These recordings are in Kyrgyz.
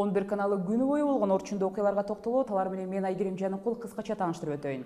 11 каналы күнү бою болгон орчундуу окуяларга токтолот. Алар менен мен Айгерим Жаныкул кыскача тааныштырып өтөйүн.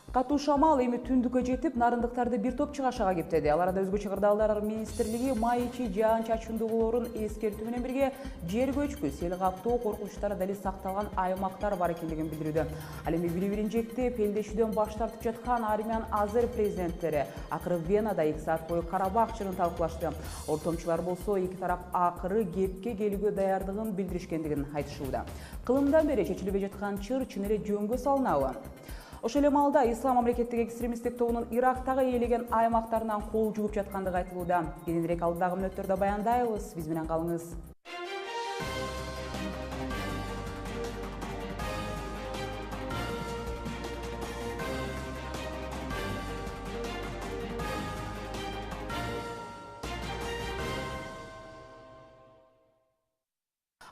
Катуу шамал эми түндүккө жетип, нарындыктарды бир топ чыгашага кептеди. Ал арада Өзгөчө Кырдаалдар Министрлиги май ичи жаан-чачындуулорун эскертүү менен бирге жер көчкү, сел каптоо коркунучтары дали сакталган аймактар бар экендигин билдирүүдө. Ал эми бири-бирин жектеп, элдешүүдөн баш тартып жаткан Армян, Азер президенттери акыры Венада 2 саат бою Карабах чырын талкуулашты. Ортомчулар болсо эки тарап акыры кепке келүүгө даярдыгын билдиришкендигин айтышууда. Кылымдан бери чечилбей жаткан чыр чын эле жөнгө салынабы? Ошол эле маалда Ислам мамлекеттик экстремисттик тобунун Ирактагы ээлеген аймактарынан кол жууп жаткандыгы айтылууда. Кийинирээк алдагы мүнөттөрдө баяндайбыз. Биз менен калыңыз.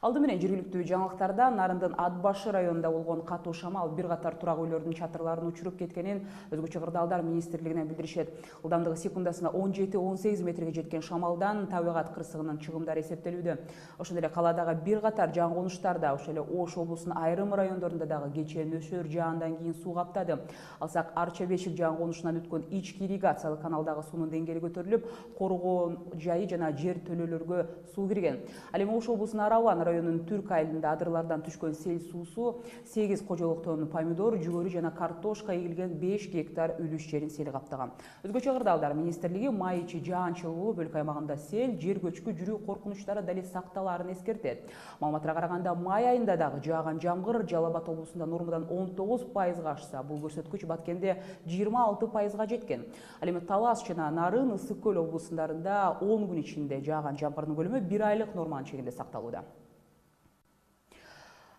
Алды менен жергиликтүү жаңылыктарда Нарындын Атбашы районунда болгон катуу шамал бир катар турак үйлөрдүн чатырларын учуруп кеткенин Өзгөчө Кырдаалдар Министрлигинен билдиришет. Ылдамдыгы секундасына 17-18 метрге жеткен шамалдан табигат кырсыгынын чыгымдары эсептелүүдө. Ошондой эле каладагы бир катар жан конуштарда, ошол эле Ош облусунун айрым райондорунда дагы кечээ нөсөр жаандан кийин суу каптады. Алсак Арча Бешик жан конушунан өткөн ички ирригациялык каналдагы суунун деңгээли көтөрүлүп, коргоо жайы жана жер төлөлөргө суу кирген. Ал эми Ош облусунун Араван районунун Түрк айылында адырлардан түшкөн сел суусу 8 кожолуктон помидор, жүгөрү жана картошка эгилген 5 гектар үлүш жерин сел каптаган. Өзгөчө Кырдаалдар Министрлиги май ичи жаан-чылуулуу өлкө аймагында сел, жер көчкү жүрүү коркунучтары дали сакталаарын эскертет. Маалыматка караганда май айында дагы жааган жамгыр Жалал Абад облусунда нормадан 19% ашса, бул көрсөткүч Баткенде 26% жеткен. Ал эми Талас жана Нарын, Ысык көл облустарында 10 күн ичинде жааган жамгырдын көлөмү 1 айлык норманын чегинде сакталууда.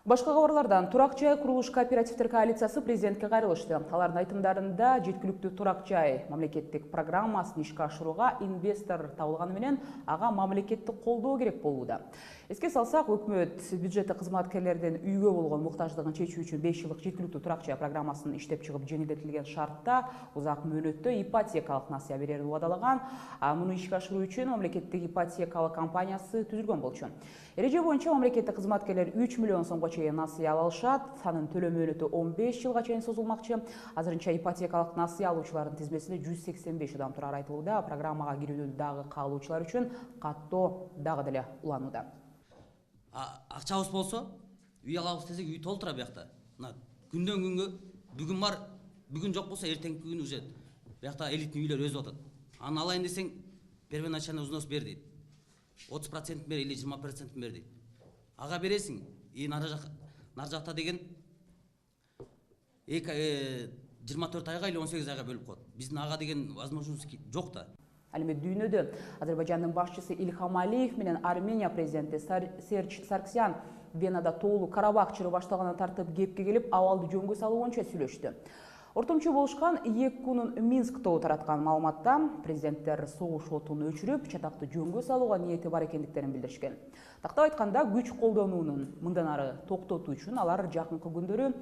Башка кабарлардан турак жай курулуш кооперативдер коалициясы президентке кайрылышты. Алардын айтымдарында жеткиликтүү турак жай мамлекеттик программасын ишке ашырууга инвестор табылганы менен ага мамлекеттик колдоо керек болууда. Эске салсак, өкмөт бюджеттик кызматкерлердин үйгө болгон муктаждыгын чечүү үчүн 5 жылдык жеткиликтүү турак жай программасын иштеп чыгып жеңилдетилген шартта узак мөөнөттө ипотекалык насыя берерин убадалаган. Муну ишке ашыруу үчүн мамлекеттик ипотекалык компаниясы түзүлгөн болчу. Эреже боюнча мамлекеттик кызматкерлер 3 миллион сомго чейин насыя ала алышат. Анын төлөө мөөнөтү 15 жылга чейин созулмакчы. Азырынча ипотекалык насыя алуучулардын тизмесинде 185 адам турары айтылууда. Программага кирүүнү дагы каалоочулар үчүн каттоо дагы деле уланууда. Акчабыз болсо, үй алабыз десек, үй толтура биякта. Күндөн күнгө бүгүн бар, бүгүн жок болсо эртеңки күнү уже биякта элиттин үйлөр өзүп атат. Аны алайын десең, первоначальный взнос бер дейт. 30% бер или 20% бер дейт. Ага бересиң, нар жакта деген 24 айга или 18 айга бөлүп коет. Биздин ага деген возможность жок да. Ал эми дүйнөдө Азербайжандын башчысы Ильхам Алиев менен Армения президенти Серж Сарксян Венада тоолуу Карабах чыры башталгандан тартып кепке келип, абалды жөнгө салуу боюнча сүйлөштү. Ортомчу болушкан 2 күнүн Минск тобу тараткан маалыматта президенттер согуш отун өчүрүп, чатакты жөнгө салууга ниети бар экендиктерин билдиришкен. Тактап айтканда, күч колдонуунун мындан ары токтотуу үчүн алар жакынкы күндөрү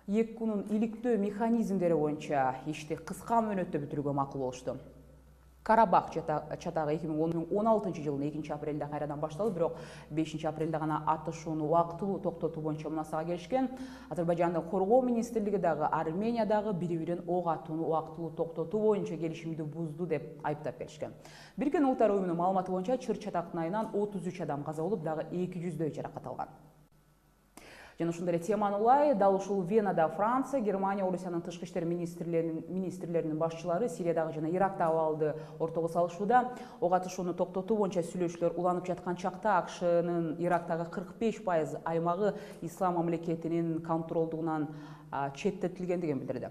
2 күнүн иликтөө механизмдери боюнча ишти кыска мөөнөттө бүтүрүүгө макул болушту. Карабах чатагы 2016 жылдын 2 апрелде кайрадан башталып, бирок 5 апрелде гана атышууну убактылуу токтотуу боюнча мунасага келишкен. Азербайжандын коргоо министрлиги дагы Армения дагы бири-бирин ок атууну убактылуу токтотуу боюнча келишимди бузду деп айыптап келишкен. Бириккен Улуттар уюмунун маалыматы боюнча чыр чатактын айынан 33 адам каза болуп, дагы 200дөй жаракат алган. Жана ушундай эле теманы улай, дал ушул Венада Франция, Германия, Орусиянын тышкы иштер министрлеринин башчылары Сириядагы жана Ирактагы абалды ортого салышууда. Ок атышууну токтотуу боюнча сүйлөшүүлөр уланып жаткан чакта АКШнын Ирактагы 45% аймагы Ислам мамлекетинин контролдугунан четтетилгендигин билдирди.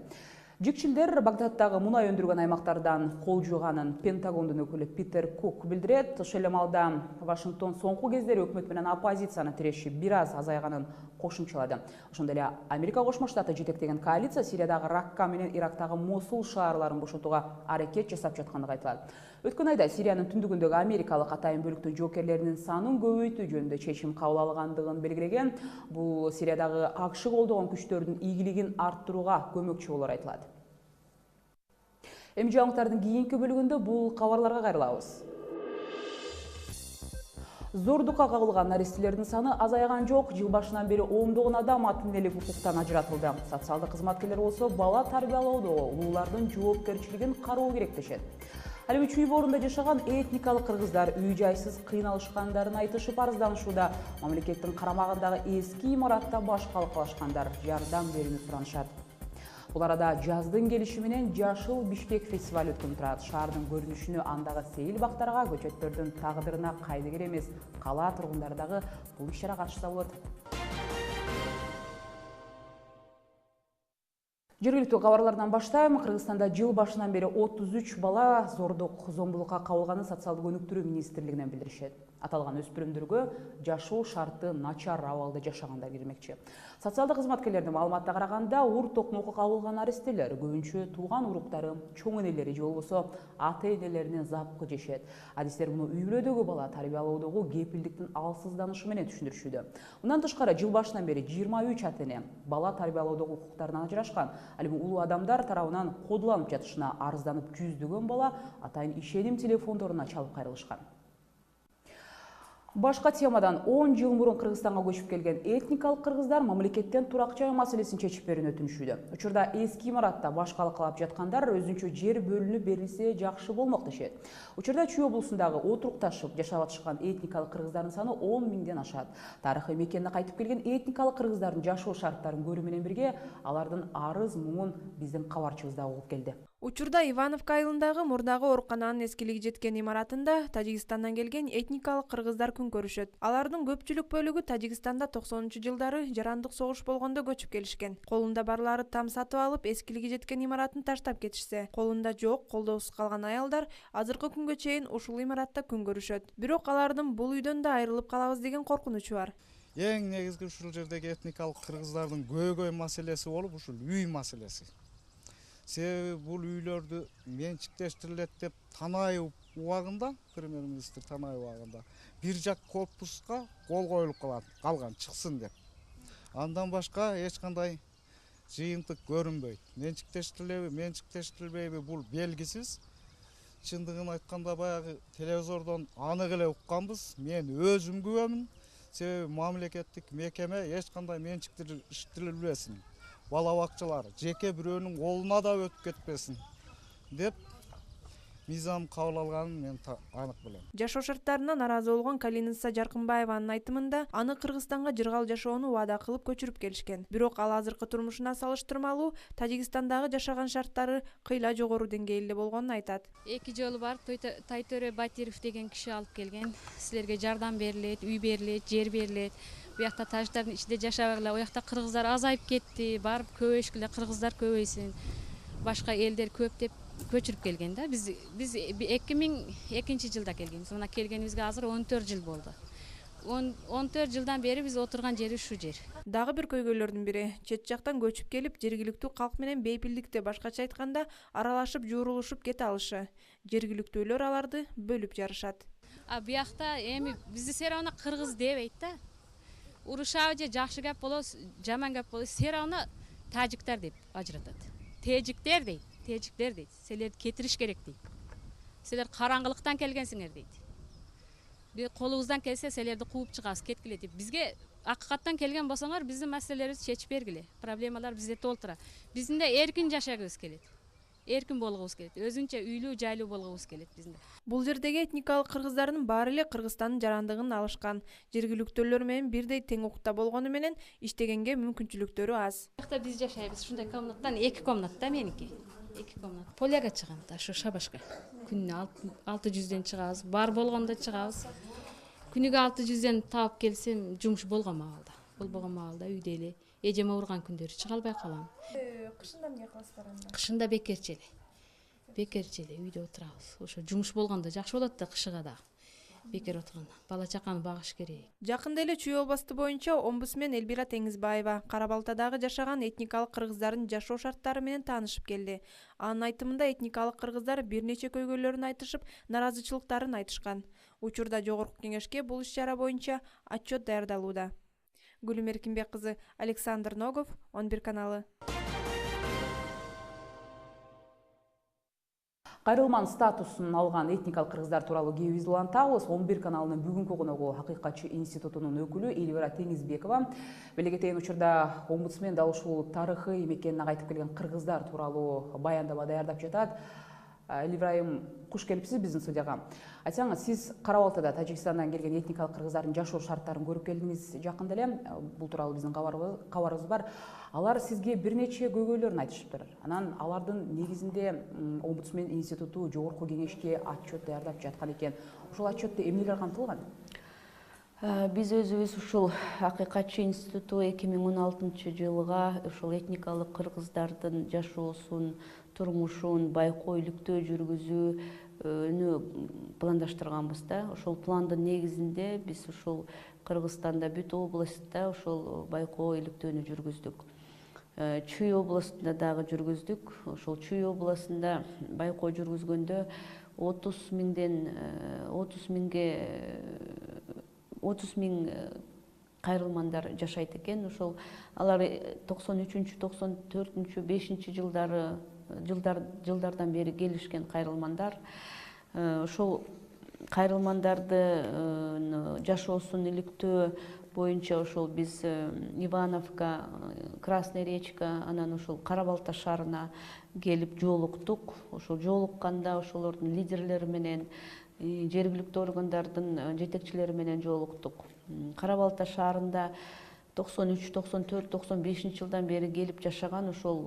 Жикчилдер Багдадтагы мунай өндүргөн аймактардан кол жууганын Пентагондун өкүлү Питер Кук билдирет. Ошол эле маалда Вашингтон соңку кездери өкмөт менен оппозициянын тиреши бир аз азайганын кошумчалады. Ошондой эле Америка Кошмо Штаты жетектеген коалиция Сириядагы Ракка менен Ирактагы Мосул шаарларын бошотууга аракет жасап жаткандыгы айтылат. Өткөн айда Сириянын түндүгүндөгү америкалык атайын бөлүктүн жоокерлеринин санын көбөйтүү жөнүндө чечим кабыл алгандыгын белгилеген. Бул Сириядагы АКШ колдогон күчтөрдүн ийгилигин арттырууга көмөкчү болор айтылат. Эми жаңылыктардын кийинки бөлүгүндө бул кабарларга кайрылабыз. Зордукка кагылган наристелердин саны азайган жок. Жыл башынан бери ондогон адам ата энелик укуктан ажыратылды. Социалдык кызматкерлер болсо бала тарбиялоодо улуулардын жоопкерчилигин кароо керек дешет. Ал эми чүй борунда жашаган этникалык кыргыздар үй жайсыз кыйналышкандарын айтышып арызданышууда. Мамлекеттин карамагындагы эски имаратта баш калкалашкандар жардам берүүнү суранышат. Бул арада жаздын келиши менен Жашыл Бишкек фестиваль өткөнүп турат. Шаардын көрүнүшүнө, андагы сейил бактарга, көчөттөрдүн тагдырына кайдыгер эмес, кала тургундары дагы бул иш-чара катышса болот. Жергиликтүү кабарлардан баштайм. Кыргызстанда жыл башынан бери 33 бала зомбулукка кабылганын социалдык өнүктүрүү министрлигинен билдиришет. Аталган өспүрүмдөргө жашоо шарты начар абалда жашагандар кирмекчи. Социалдык кызматкерлердин маалыматына караганда, ур токмокко кабылган наристелер көбүнчө тууган уруктары, чоң энелери же болбосо ата энелеринин запкы жешет. Адистер муну үй бүлөдөгү бала тарбиялоодогу кепилдиктин алсызданышы менен түшүндүрүшүүдө. Мындан тышкары жыл башынан бери 23 ата эне бала тарбиялоодогу укуктарынан ажырашкан. Ал эми улуу адамдар тарабынан кодуланып жатышына арызданып жүздөгөн бала атайын ишеним телефондоруна чалып кайрылышкан. Башка темадан 10 жыл мурун Кыргызстанга көчүп келген этникалык кыргыздар мамлекеттен турак жай маселесин чечип берүүнү өтүнүшүүдө. Учурда эски имаратта баш калкалап жаткандар өзүнчө жер бөлүнүп берилсе жакшы болмок дешет. Учурда Чүй облусундагы отурукташып жашап атышкан этникалык кыргыздардын саны 10 миңден ашат. Тарыхый мекенине кайтып келген этникалык кыргыздардын жашоо шарттарын көрүү менен бирге алардын арыз муңун биздин кабарчыбызда угуп келди. Учурда Ивановка айылындагы мурдагы оорукананын эскилиги жеткен имаратында Тажикстандан келген этникалык кыргыздар күн көрүшөт. Алардын көпчүлүк бөлүгү Тажикстанда 90-жылдары жарандык согуш болгондо көчүп келишкен. Колунда барлары там сатып алып, эскилиги жеткен имаратын таштап кетишсе, колунда жок, колдоосуз калган аялдар азыркы күнгө чейин ушул имаратта күн көрүшөт. Бирок алардын бул үйдөн да айрылып калабыз деген коркунучу бар. Эң негизги ушул жердеги этникалык кыргыздардын көйгөй маселеси болуп ушул үй маселеси. Себеби бул үйлөрдү менчиктештирилет деп Танаев убагында, премьер-министр Танаев убагында бир жак корпуска кол коюлуп калган чыксын деп. Андан башка эч кандай жыйынтык көрүнбөйт. Менчиктештирилбейби бул белгисиз. Чындыгын айтканда баягы телевизордон анык эле укканбыз. Мен өзүм күбөмүн. Себеби мамлекеттик мекеме эч кандай менчиктештирилбесин. Бала бакчалар жеке бирөөнүн колуна да өтүп кетпесин деп мыйзам кабыл алганын мен анык билем. Жашоо шарттарына наразы болгон Калиниса Жаркынбаеванын айтымында, аны Кыргызстанга жыргал жашоону уада кылып көчүрүп келишкен. Бирок ал азыркы турмушуна салыштырмалуу Тажикстандагы жашаган шарттары кыйла жогору деңгээлде болгонун айтат. Эки жолу барып Тайтөре Батиров деген киши алып келген. Силерге жардам берилет, үй берилет, жер берилет. Буякта таждардын ичинде жашабагыла, буякта кыргыздар азайып кетти, барып көбөйүшкүлө, кыргыздар көбөйсүн. Башка элдер көп деп көчүрүп келген да. Биз 2002-жылда келгенбиз. Мына келгенибизге азыр 14 жыл болду. 14 жылдан бери биз отурган жери ушу жер. Дагы бир көйгөйлөрдүн бири чет жактан көчүп келип, жергиликтүү калк менен бейпилдикте, башкача айтканда, аралашып, жуурулушуп кете алышы. Жергиликтүүлөр аларды бөлүп жарышат. Буякта эми бизди все равно кыргыз дебейт да. Урушабы же жакшы гап болобу, жаман гап болобу, все равно тажиктер деп ажыратат. Тежиктер дейт. Силерди кетириш керек дейт. Силер караңгылыктан келгенсиңер дейт. Бир колубуздан келсе силерди кууп чыгабыз, кеткиле деп. Бизге акыкаттан келген болсоңор, биздин маселелерибизди чечип бергиле. Проблемалар бизде толтура. Биздин да эркин жашагыбыз келет. Эркин болгубуз келет. Өзүнчө үйлүү, жайлуу болгубуз келет биздин. Бул жердеги этникалык кыргыздардын баары эле Кыргызстандын жарандыгын алышкан. Жергиликтүүлөр менен бирдей тең укукта болгону менен иштегенге мүмкүнчүлүктөрү аз. Бакта биз жашайбыз. Ушундай комнаттан 2 комната меники. 2 комната. Поляга чыгам да, ушу шабашка. Күнүнө 600ден чыгабыз. Бар болгондо чыгабыз. Күнүгө 600ден таап келсем, жумуш болгон маалда. Болбогон маалда үйдө эле эжем ооруган күндөрү чыга албай калам. Кышында эмне кыласыздар анда? Кышында бекерчи эле үйдө отурабыз. Ошо жумуш болгондо жакшы болот да, кышыга да. Бекер отурганда бала чаканы багыш керек. Жакында эле Чүй областы боюнча омбудсмен Элбира Теңизбаева Кара-Балтадагы жашаган этникалык кыргыздардын жашоо шарттары менен таанышып келди. Анын айтымында этникалык кыргыздар бир нече көйгөйлөрүн айтышып, наразычылыктарын айтышкан. Учурда жогорку кеңешке бул иш-чара боюнча отчет даярдалууда. Гүлүм Эркинбек кызы, Александр Ногов, 11 каналы. Кайрылман статусун алган этникалык кыргыздар тууралуу кебиз улантабыз. 11 каналынын бүгүнкү коногу Акыйкатчы институтунун өкүлү Эльвира Теңизбекова. Белекетейин учурда омбудсмен дал ушул тарыхый мекенине кайтып келген кыргыздар тууралуу баяндама даярдап жатат. Эльвира айым, куш келипсиз биздин студияга. Айтсаңыз, сиз Кара-Балтада Тажикстандан келген этникалык кыргыздардын жашоо шарттарын көрүп келдиңиз жакында эле. Бул тууралуу биздин кабарыбыз бар. Алар сизге бир нече көйгөйлөрүн айтышыптыр. Анан алардын негизинде омбудсмен институту жогорку кеңешке отчет даярдап жаткан экен. Ошол отчетто эмнелер камтылган? Биз өзүбүз ушул Акыйкатчы институту 2016-жылга ушул этникалык кыргыздардын жашоосун, турмушун байкоолуктөө жүргүзүүнү пландаштырганбыз да. Ошол пландын негизинде биз ушул Кыргызстанда бүт областта ошол байкоолуктөөнү жүргүздүк. Чүй областында дагы жүргүздүк. Ошол Чүй областында байкоо жүргүзгөндө 30 миң кайрылмандар жашайт экен. Ошол алар 93-94 жылдардан бери келишкен кайрылмандар. Ошол кайрылмандарды жашоосун иликтөө боюнча ошол биз Ивановка, Красная речка, анан ошол Кара-Балта шаарына келип жолуктук. Ошол жолукканда ошолордун лидерлери менен, жергиликтүү органдардын жетекчилери менен жолуктук. Кара-Балта шаарында 93, 94, 95 жылдан бери келип жашаган ошол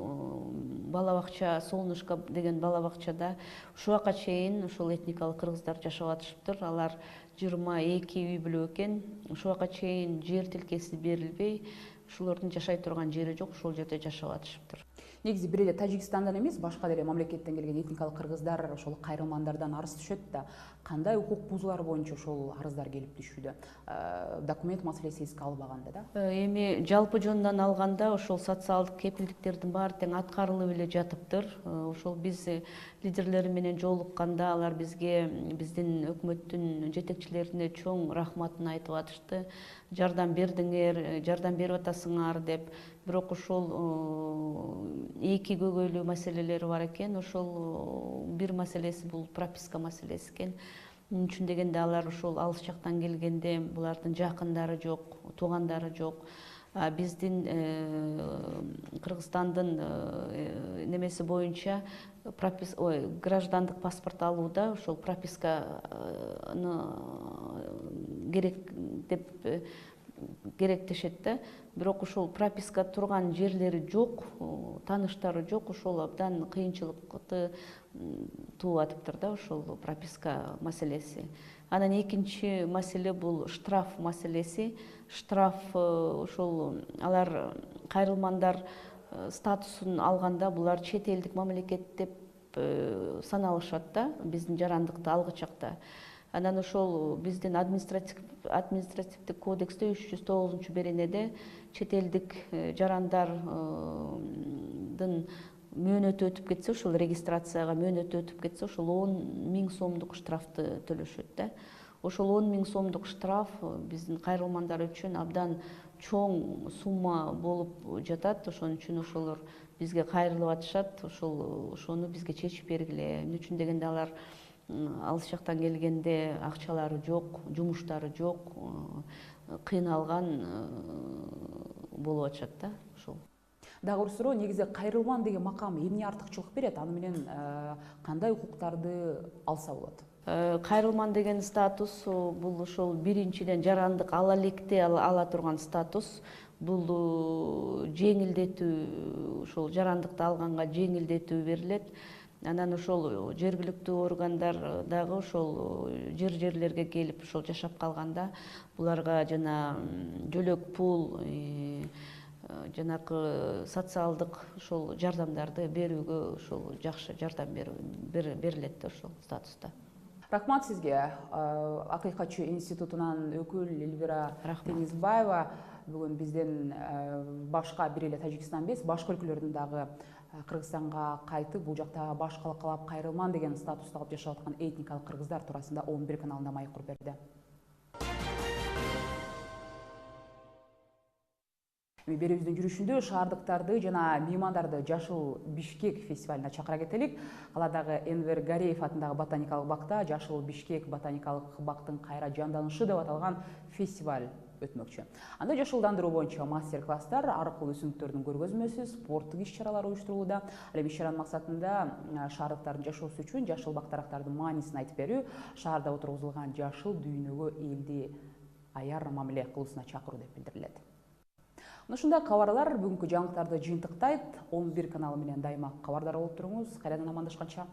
бала бакча, Солнышко деген бала бакчада ушул убакка чейин ошол этникалык кыргыздар жашап атышыптыр. Алар 22 үй бүлө экен. Ушул убакка чейин жер тилкеси берилбей, ушулордун жашай турган жери жок, ошол жерде жашап атышыптыр. Негизи бир эле Тажикстандан эмес, башка деле мамлекеттен келген этникалык кыргыздар ошол кайрылмандардан арыз түшөт да. Кандай укук бузуулар боюнча ошол арыздар келип түшүүдө? Документ маселеси эске алынбаганда да. Эми жалпы жонунан алганда ошол социалдык кепилдиктердин баары тең аткарылып эле жатыптыр. Ошол биз лидерлери менен жолукканда алар бизге биздин өкмөттүн жетекчилерине чоң рахматын айтып атышты. Жардам бердиңер, жардам берип атасыңар деп. Бирок ошол эки көйгөйлүү маселелери бар экен. Ошол бир маселеси бул прописка маселеси экен. Мун үчүн дегенде алар ошол алыс жактан келгенде булардын жакындары жок, туугандары жок. Биздин Кыргызстандын немеси боюнча граждандык паспорт алууда ошол прописканы керектешет да. Бирок ошол прописка турган жерлери жок, тааныштары жок, ошол абдан кыйынчылыкты тууп атыптыр да ошол прописка маселеси. Анан экинчи маселе бул штраф маселеси. Штраф ошол алар кайрылмандар статусун алганда булар чет элдик мамлекет деп саналышат да биздин жарандыкты алгычакта. Анан ошол биздин административдик кодексте 309-беренеде чет элдик жарандардын мөөнөтү өтүп кетсе, ошол регистрацияга мөөнөтү өтүп кетсе, ошол 10 миң сомдук штрафты төлөшөт да. Ошол 10 миң сомдук штраф биздин кайрылмандар үчүн абдан чоң сумма болуп жатат. Ошон үчүн ошолор бизге кайрылып атышат. Ошону бизге чечип бергиле. Эмне үчүн дегенде алар алыс жактан келгенде акчалары жок, жумуштары жок, кыйналган болуп атышат да ошол. Дагы бир суроо, негизи кайрылман деген макам эмне артыкчылык берет? Аны менен кандай укуктарды алса болот? Кайрылман деген статус бул ошол биринчиден жарандык ала электе ала турган статус. Бул жеңилдетүү, ошол жарандыкты алганга жеңилдетүү берилет. Анан ошол жергиликтүү органдар дагы ошол жерлерге келип ошол жашап калганда буларга жана жөлөк пул, жанакы социалдык ошол жардамдарды берүүгө ошол жакшы жардам берилет да ошол статуста. Рахмат сизге. Акыйкатчы институтунан өкүл Эльвира Теңизбаева бүгүн бизден башка бир эле Тажикстан эмес, башка өлкөлөрдүн дагы Кыргызстанга кайтып, бул жакта баш калкалап кайрылман деген статусту алып жашап аткан этникалык кыргыздар туурасында 11 каналында маек куруп берди. Берүүбүздүн жүрүшүндө шаардыктарды жана меймандарды Жашыл Бишкек фестивалына чакыра кетелик. Каладагы Энвер Гареев атындагы ботаникалык бакта Жашыл Бишкек ботаникалык бактын кайра жанданышы деп аталган фестиваль өтмөкчү. Анда жашылдандыруу боюнча мастер-класстар, аркылуу өсүмдүктөрдүн көргөзмөсү, спорттук иш-чаралар уюштурулууда. Ал эми иш-чаранын максатында шаардыктардын жашоосу үчүн жашыл бак-дарактардын маанисин айтып берүү, шаарда отургузулган жашыл дүйнөгө элди аяр мамиле кылуусуна чакыруу деп билдирилет. Ушундай кабарлар бүгүнкү жаңылыктарды жыйынтыктайт. 11 каналы менен дайыма кабардар болуп туруңуз. Кайрадан амандашканча.